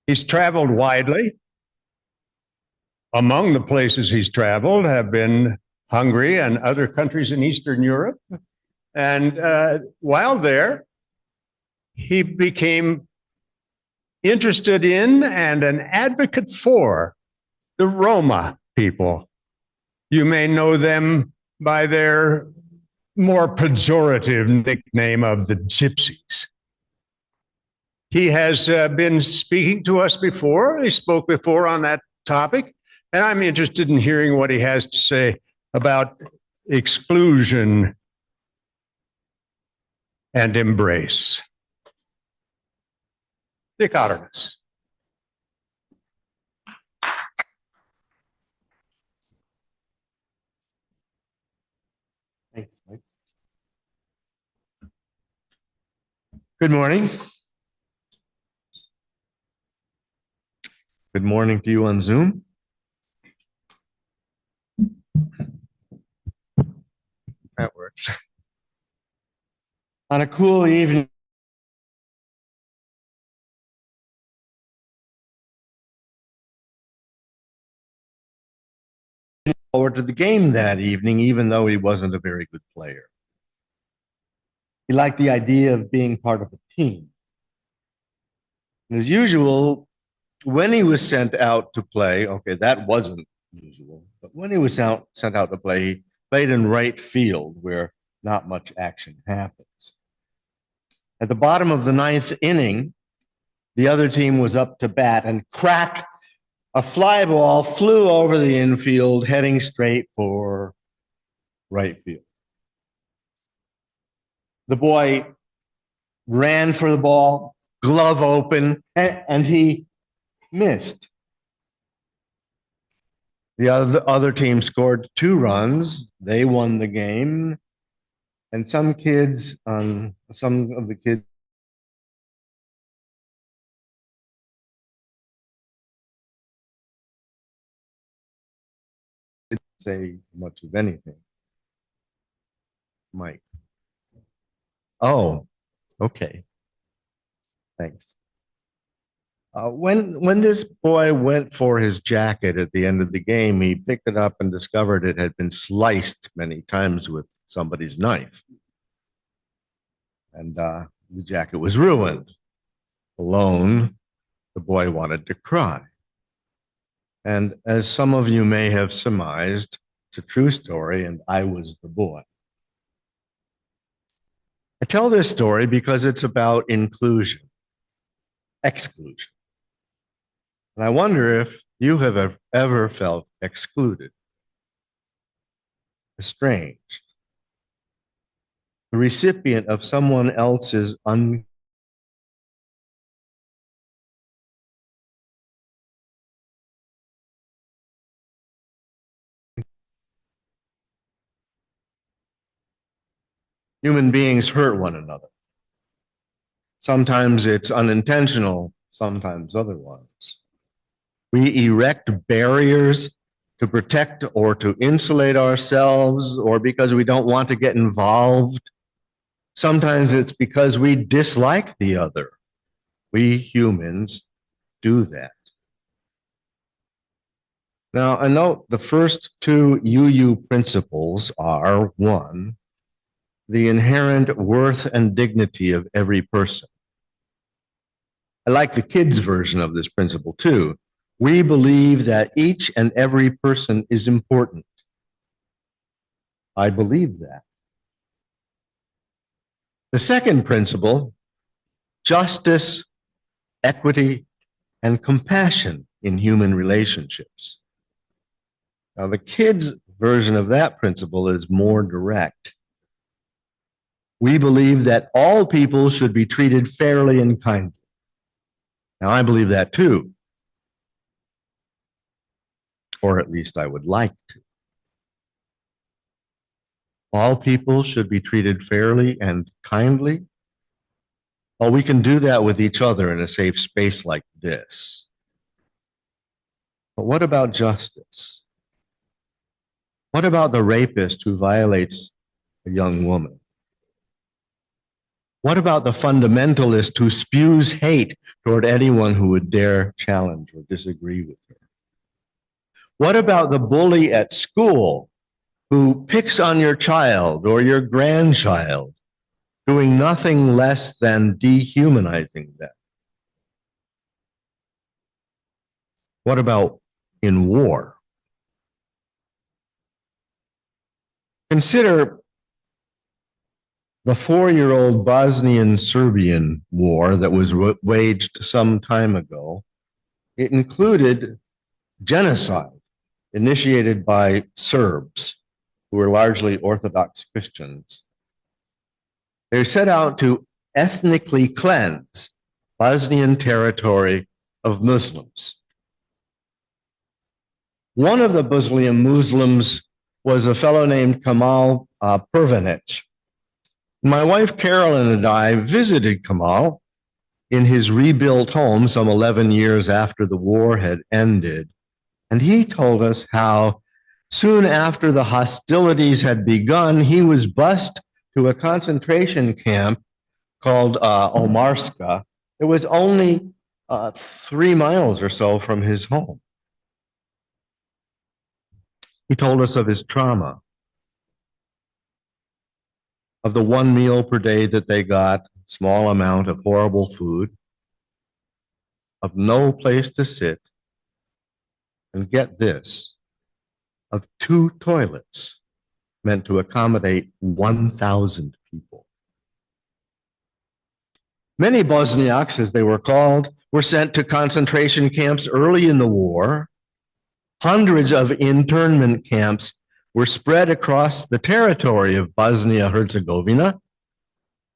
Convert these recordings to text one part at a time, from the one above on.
He's traveled widely. Among the places he's traveled have been Hungary and other countries in Eastern Europe. And while there, he became interested in and an advocate for the Roma people. You may know them by their more pejorative nickname of the Gypsies. He has been speaking to us before. He spoke before on that topic, and I'm interested in hearing what he has to say about exclusion and embrace. Dick Otterness. Thanks, Mike. Good morning. Good morning to you on Zoom. That works. On a cool evening, forward to the game that evening, even though he wasn't a very good player. He liked the idea of being part of a team. As usual, when he was sent out to play, okay, that wasn't usual, but when he was sent out to play, he played in right field where not much action happens. At the bottom of the ninth inning, the other team was up to bat, and crack, a fly ball flew over the infield, heading straight for right field. The boy ran for the ball, glove open, and he missed. The other team scored 2 runs. They won the game. And some of the kids didn't say much of anything. Mike. Oh, okay. Thanks. When this boy went for his jacket at the end of the game, he picked it up and discovered it had been sliced many times with somebody's knife. And the jacket was ruined. Alone, the boy wanted to cry. And as some of you may have surmised, it's a true story, and I was the boy. I tell this story because it's about inclusion, exclusion. And I wonder if you have ever felt excluded, estranged, the recipient of someone else's Human beings hurt one another. Sometimes it's unintentional, sometimes otherwise. We erect barriers to protect or to insulate ourselves, or because we don't want to get involved. Sometimes it's because we dislike the other. We humans do that. Now, I note the first 2 UU principles are: 1, the inherent worth and dignity of every person. I like the kids' version of this principle too. We believe that each and every person is important. I believe that. The second principle, justice, equity, and compassion in human relationships. Now, the kids' version of that principle is more direct. We believe that all people should be treated fairly and kindly. Now, I believe that too. Or at least I would like to. All people should be treated fairly and kindly. Well, we can do that with each other in a safe space like this. But what about justice? What about the rapist who violates a young woman? What about the fundamentalist who spews hate toward anyone who would dare challenge or disagree with her? What about the bully at school who picks on your child or your grandchild, doing nothing less than dehumanizing them? What about in war? Consider the 4-year-old Bosnian-Serbian war that was waged some time ago. It included genocide initiated by Serbs, who were largely Orthodox Christians. They set out to ethnically cleanse Bosnian territory of Muslims. One of the Bosnian Muslims was a fellow named Kamal Pervanic. My wife Carolyn and I visited Kamal in his rebuilt home some 11 years after the war had ended. And he told us how soon after the hostilities had begun, he was bused to a concentration camp called Omarska. It was only 3 miles or so from his home. He told us of his trauma, of the 1 meal per day that they got, small amount of horrible food, of no place to sit, and get this, of 2 toilets meant to accommodate 1,000 people. Many Bosniaks, as they were called, were sent to concentration camps early in the war. Hundreds of internment camps were spread across the territory of Bosnia-Herzegovina.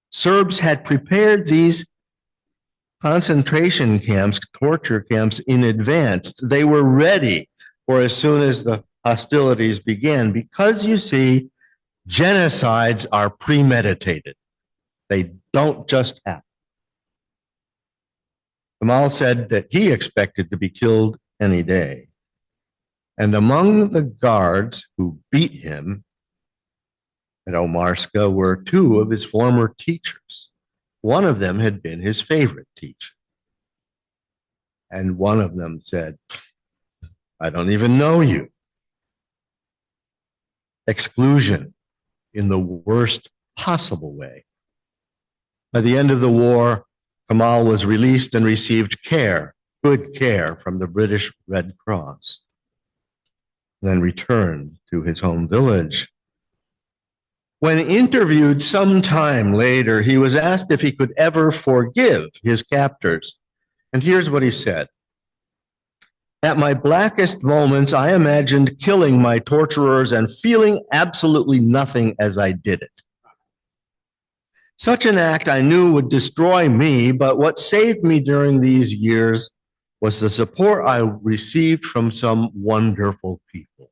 Serbs had prepared these concentration camps, torture camps in advance. They were ready for as soon as the hostilities began, because you see, genocides are premeditated. They don't just happen. Kamal said that he expected to be killed any day. And among the guards who beat him at Omarska were 2 of his former teachers. One of them had been his favorite teacher. And one of them said, "I don't even know you." Exclusion in the worst possible way. By the end of the war, Kamal was released and received care, good care from the British Red Cross, then returned to his home village. When interviewed some time later, he was asked if he could ever forgive his captors. And here's what he said. "At my blackest moments, I imagined killing my torturers and feeling absolutely nothing as I did it. Such an act I knew would destroy me, but what saved me during these years was the support I received from some wonderful people."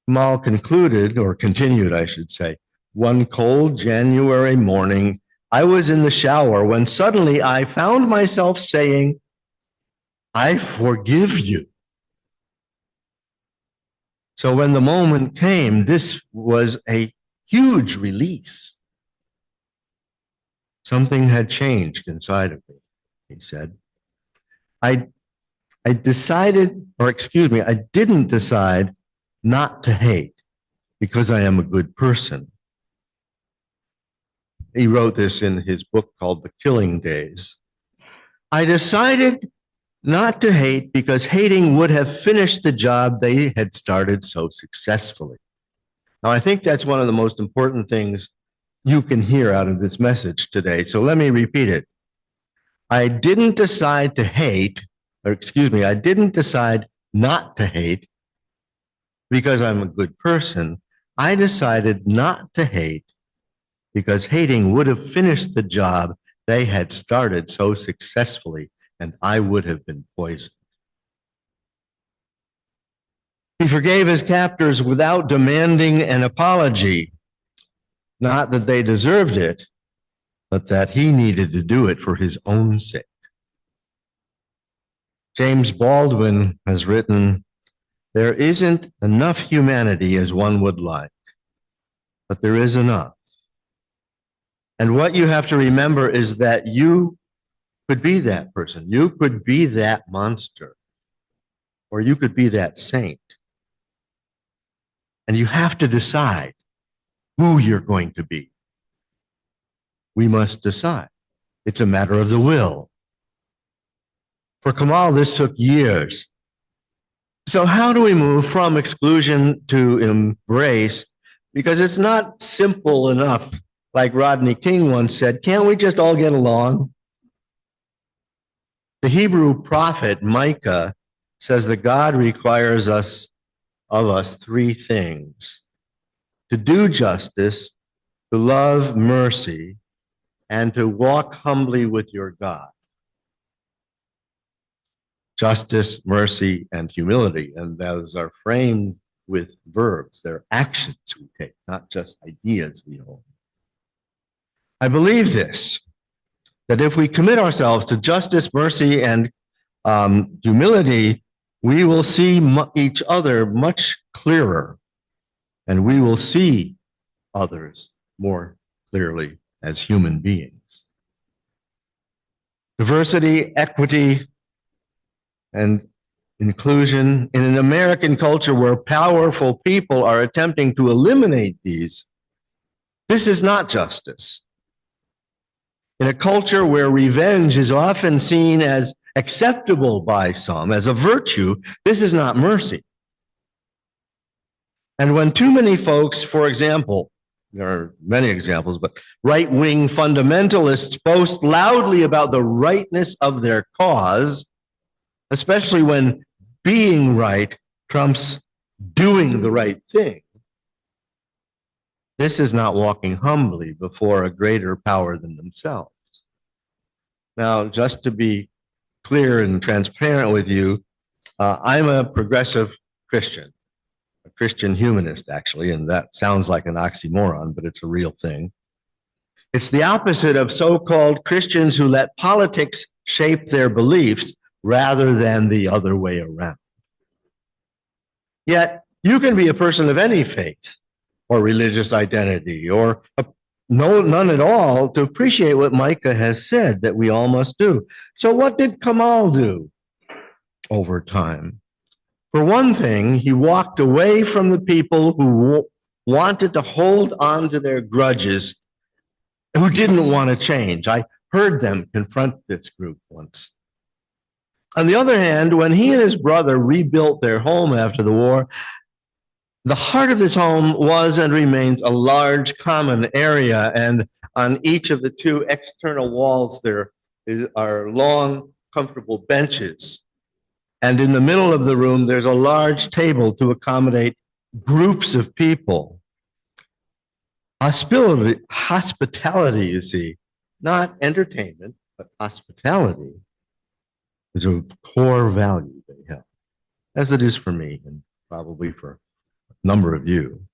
Kamal concluded, or continued, I should say, "One cold January morning, I was in the shower when suddenly I found myself saying, 'I forgive you.' So when the moment came, this was a huge release. Something had changed inside of me," he said. I didn't decide not to hate because I am a good person." He wrote this in his book called The Killing Days. "I decided not to hate because hating would have finished the job they had started so successfully." Now, I think that's one of the most important things you can hear out of this message today. So let me repeat it. I didn't decide not to hate because I'm a good person. I decided not to hate because hating would have finished the job they had started so successfully, and I would have been poisoned. He forgave his captors without demanding an apology. Not that they deserved it, but that he needed to do it for his own sake. James Baldwin has written, "There isn't enough humanity as one would like, but there is enough. And what you have to remember is that you could be that person. You could be that monster, or you could be that saint. And you have to decide who you're going to be. We must decide. It's a matter of the will. For Kamal, this took years. So how do we move from exclusion to embrace? Because it's not simple enough. Like Rodney King once said, can't we just all get along? The Hebrew prophet Micah says that God requires of us three things: to do justice, to love mercy, and to walk humbly with your God. Justice, mercy, and humility. And those are framed with verbs. They're actions we take, not just ideas we hold. I believe this, that if we commit ourselves to justice, mercy, and humility, we will see each other much clearer, and we will see others more clearly as human beings. Diversity, equity, and inclusion in an American culture where powerful people are attempting to eliminate these, this is not justice. In a culture where revenge is often seen as acceptable by some, as a virtue, this is not mercy. And when too many folks, for example, there are many examples, but right-wing fundamentalists boast loudly about the rightness of their cause, especially when being right trumps doing the right thing, this is not walking humbly before a greater power than themselves. Now, just to be clear and transparent with you, I'm a progressive Christian, a Christian humanist, actually, and that sounds like an oxymoron, but it's a real thing. It's the opposite of so-called Christians who let politics shape their beliefs rather than the other way around. Yet, you can be a person of any faith or religious identity or none at all to appreciate what Micah has said that we all must do. So what did Kamal do over time? For one thing, he walked away from the people who wanted to hold on to their grudges, who didn't want to change. I heard them confront this group once. On the other hand, when he and his brother rebuilt their home after the war, the heart of this home was and remains a large common area, and on each of the two external walls there are long, comfortable benches. And in the middle of the room, there's a large table to accommodate groups of people. Hospitality, you see, not entertainment, but hospitality is a core value they have, as it is for me and probably for a number of you.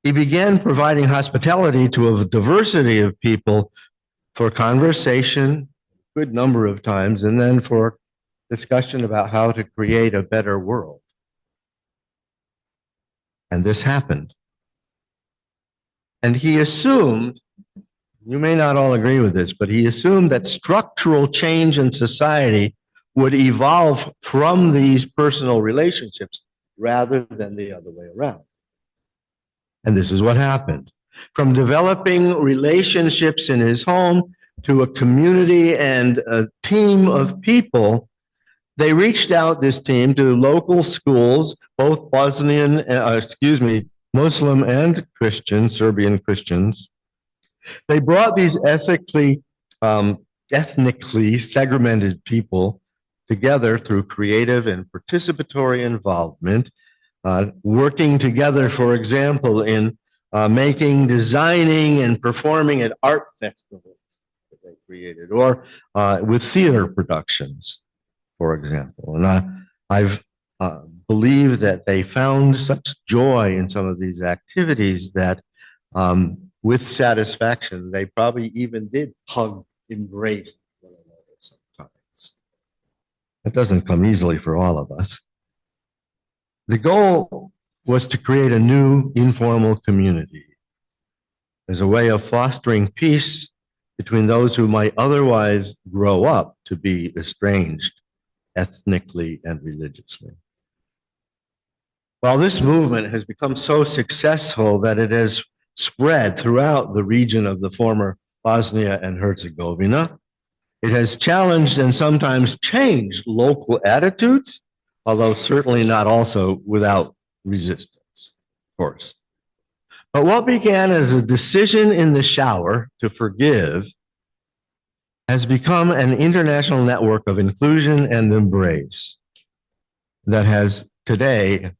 He began providing hospitality to a diversity of people for conversation, a good number of times, and then for discussion about how to create a better world. And this happened. And he assumed, you may not all agree with this, but he assumed that structural change in society would evolve from these personal relationships rather than the other way around. And this is what happened. From developing relationships in his home to a community and a team of people, they reached out, this team, to local schools, both Muslim and Christian, Serbian Christians. They brought these ethnically segmented people together through creative and participatory involvement, working together, for example, in designing and performing at art festivals that they created, or with theater productions, for example. And I've believed that they found such joy in some of these activities that with satisfaction, they probably even did hug, embrace one another sometimes. It doesn't come easily for all of us. The goal was to create a new informal community. as a way of fostering peace between those who might otherwise grow up to be estranged ethnically and religiously. While this movement has become so successful that it has spread throughout the region of the former Bosnia and Herzegovina, it has challenged and sometimes changed local attitudes, although certainly not also without resistance, of course. But what began as a decision in the shower to forgive has become an international network of inclusion and embrace that has today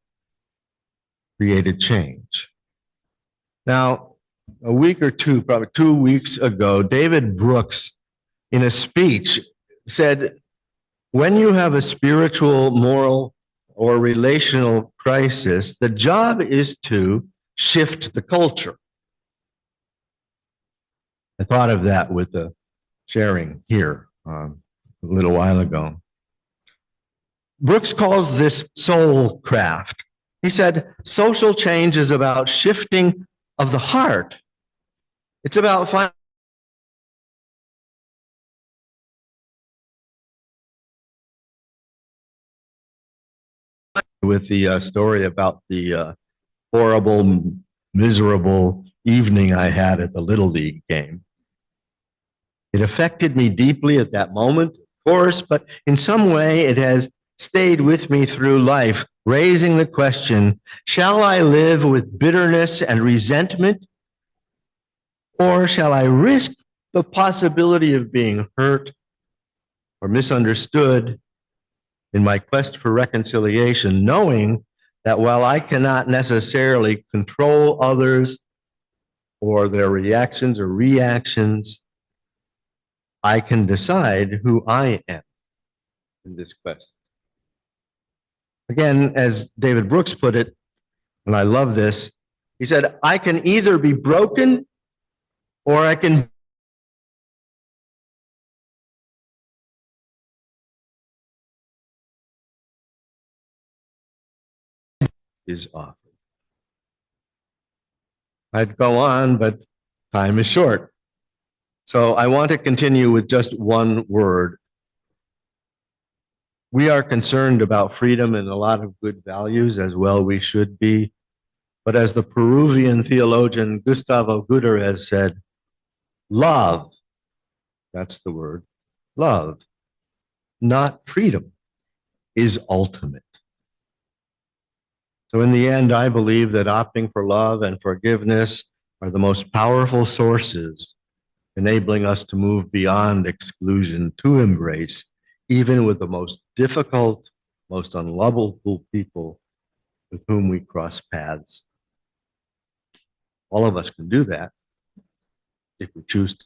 created change. Now, a week or two, probably 2 weeks ago, David Brooks, in a speech, said, when you have a spiritual, moral, or relational crisis, the job is to shift the culture. I thought of that with the sharing here a little while ago. Brooks calls this soul craft. He said, social change is about shifting of the heart. It's about finding with the story about the horrible, miserable evening I had at the Little League game. It affected me deeply at that moment, of course, but in some way it has stayed with me through life, raising the question, shall I live with bitterness and resentment, or shall I risk the possibility of being hurt or misunderstood in my quest for reconciliation, knowing that while I cannot necessarily control others or their reactions or reactions, I can decide who I am in this quest. Again, as David Brooks put it, and I love this, he said, I can either be broken or I can is offered. I'd go on, but time is short. So I want to continue with just one word. We are concerned about freedom and a lot of good values, as well we should be. But as the Peruvian theologian Gustavo Gutierrez said, love, that's the word, love, not freedom, is ultimate. So in the end, I believe that opting for love and forgiveness are the most powerful sources enabling us to move beyond exclusion to embrace, even with the most difficult, most unlovable people with whom we cross paths. All of us can do that if we choose to.